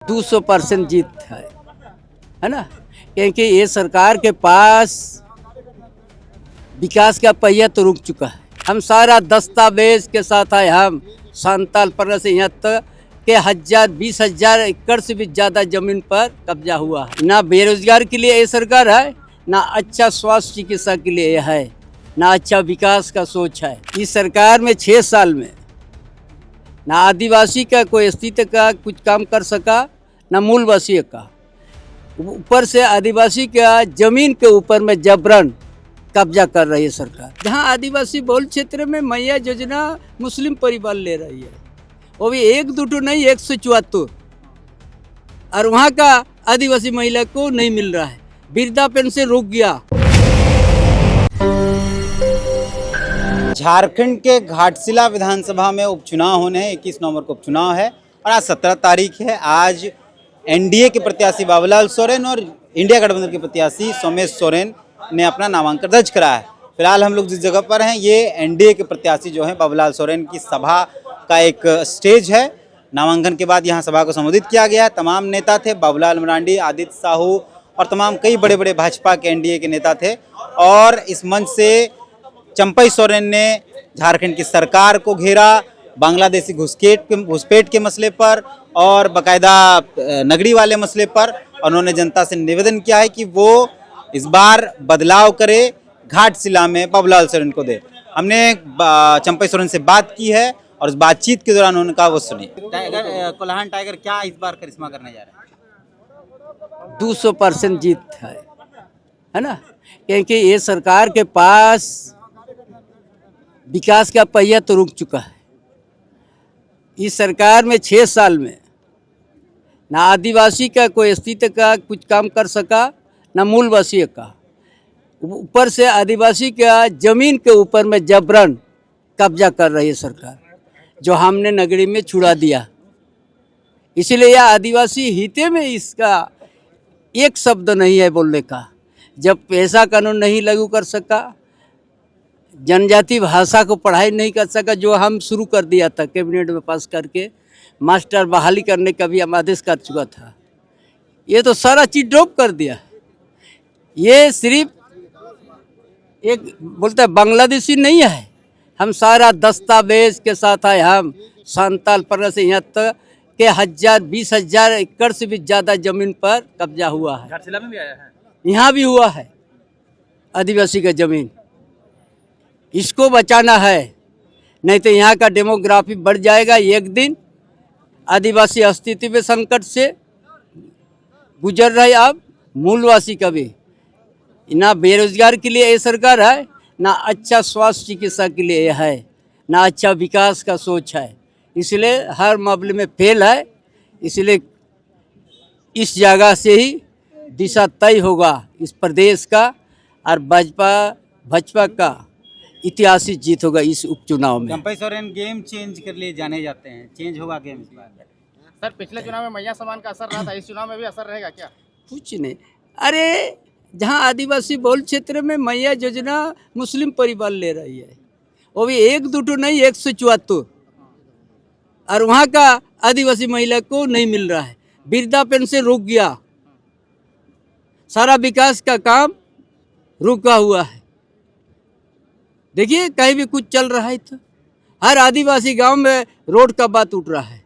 200% जीत है ना। क्योंकि ये सरकार के पास विकास का पहिया तो रुक चुका है। हम सारा दस्तावेज के साथ आए। हम संताल पर से यहाँ तक के 20,000 एकड़ से भी ज़्यादा जमीन पर कब्जा हुआ है। ना बेरोजगार के लिए ये सरकार है, ना अच्छा स्वास्थ्य चिकित्सा के लिए है, ना अच्छा विकास का सोच है। इस सरकार में 6 साल में ना आदिवासी का कोई अस्तित्व का कुछ काम कर सका, ना मूलवासी का। ऊपर से आदिवासी का जमीन के ऊपर में जबरन कब्जा कर रही है सरकार। जहां आदिवासी बहुल क्षेत्र में मैया योजना मुस्लिम परिवार ले रही है, वो भी 1-2 नहीं 174, और वहां का आदिवासी महिला को नहीं मिल रहा है। वृद्धा पेंशन रुक गया। झारखंड के घाटशिला विधानसभा में उपचुनाव होने हैं। 21 नवंबर को उपचुनाव है और आज 17 तारीख है। आज एनडीए के प्रत्याशी बाबूलाल सोरेन और इंडिया गठबंधन के प्रत्याशी सोमेश सोरेन ने अपना नामांकन दर्ज करा है। फिलहाल हम लोग जिस जगह पर हैं, ये एनडीए के प्रत्याशी जो हैं बाबूलाल सोरेन की सभा का एक स्टेज है। नामांकन के बाद यहाँ सभा को संबोधित किया गया है। तमाम नेता थे, बाबूलाल मरांडी, आदित्य साहू और तमाम कई बड़े बड़े भाजपा के एनडीए के नेता थे। और इस मंच से चंपई सोरेन ने झारखंड की सरकार को घेरा, बांग्लादेशी घुसपैठ के मसले पर और बाकायदा नगरी वाले मसले पर। उन्होंने जनता से निवेदन किया है कि वो इस बार बदलाव करे, घाटशिला में बाबूलाल सोरेन को दे। हमने चंपई सोरेन से बात की है और उस बातचीत के दौरान उन्होंने कहा वो सुनिए। कोल्हान टाइगर क्या इस बार करिश्मा करने जा रहा है? 200% जीत है ना। क्योंकि ये सरकार के पास विकास का पहिया तो रुक चुका है। इस सरकार में 6 साल में ना आदिवासी का कोई अस्तित्व का कुछ काम कर सका, ना मूलवासी का। ऊपर से आदिवासी का जमीन के ऊपर में जबरन कब्जा कर रही है सरकार, जो हमने नगरी में छुड़ा दिया। इसीलिए यह आदिवासी हिते में इसका एक शब्द नहीं है बोलने का। जब ऐसा कानून नहीं लागू कर सका, जनजाति भाषा को पढ़ाई नहीं कर सका, जो हम शुरू कर दिया था कैबिनेट में पास करके, मास्टर बहाली करने का भी हम आदेश कर चुका था। ये तो सारा चीज़ ड्रॉप कर दिया। ये सिर्फ एक बोलते हैं बांग्लादेशी नहीं है। हम सारा दस्तावेज के साथ आए। हम संताल पर से यहाँ तक के 20,000 एकड़ से भी ज़्यादा जमीन पर कब्जा हुआ है। घाटशिला में भी आया है, यहाँ भी हुआ है आदिवासी का जमीन। इसको बचाना है, नहीं तो यहाँ का डेमोग्राफी बढ़ जाएगा। एक दिन आदिवासी अस्तित्व में संकट से गुजर रहे, अब मूलवासी का भी। ना बेरोजगार के लिए ये सरकार है, ना अच्छा स्वास्थ्य चिकित्सा के लिए है, ना अच्छा विकास का सोच है। इसलिए हर मामले में फेल है। इसलिए इस जगह से ही दिशा तय होगा इस प्रदेश का, और भाजपा का ऐतिहासिक जीत होगा इस उपचुनाव में। चंपई सोरेन गेम चेंज कर लिए जाने जाते हैं, चेंज होगा गेम इस बार। सर पिछले चुनाव में मैया समान का असर रहा था, इस चुनाव में भी असर रहेगा क्या? कुछ नहीं। अरे जहां आदिवासी बहुल क्षेत्र में मैया योजना मुस्लिम परिवार ले रही है, वो भी 1-2 नहीं 174, और वहां का आदिवासी महिला को नहीं मिल रहा है। वृद्धा पेंशन रुक गया। सारा विकास का काम रुका हुआ है। देखिए कहीं भी कुछ चल रहा है तो हर आदिवासी गांव में रोड का बात उठ रहा है।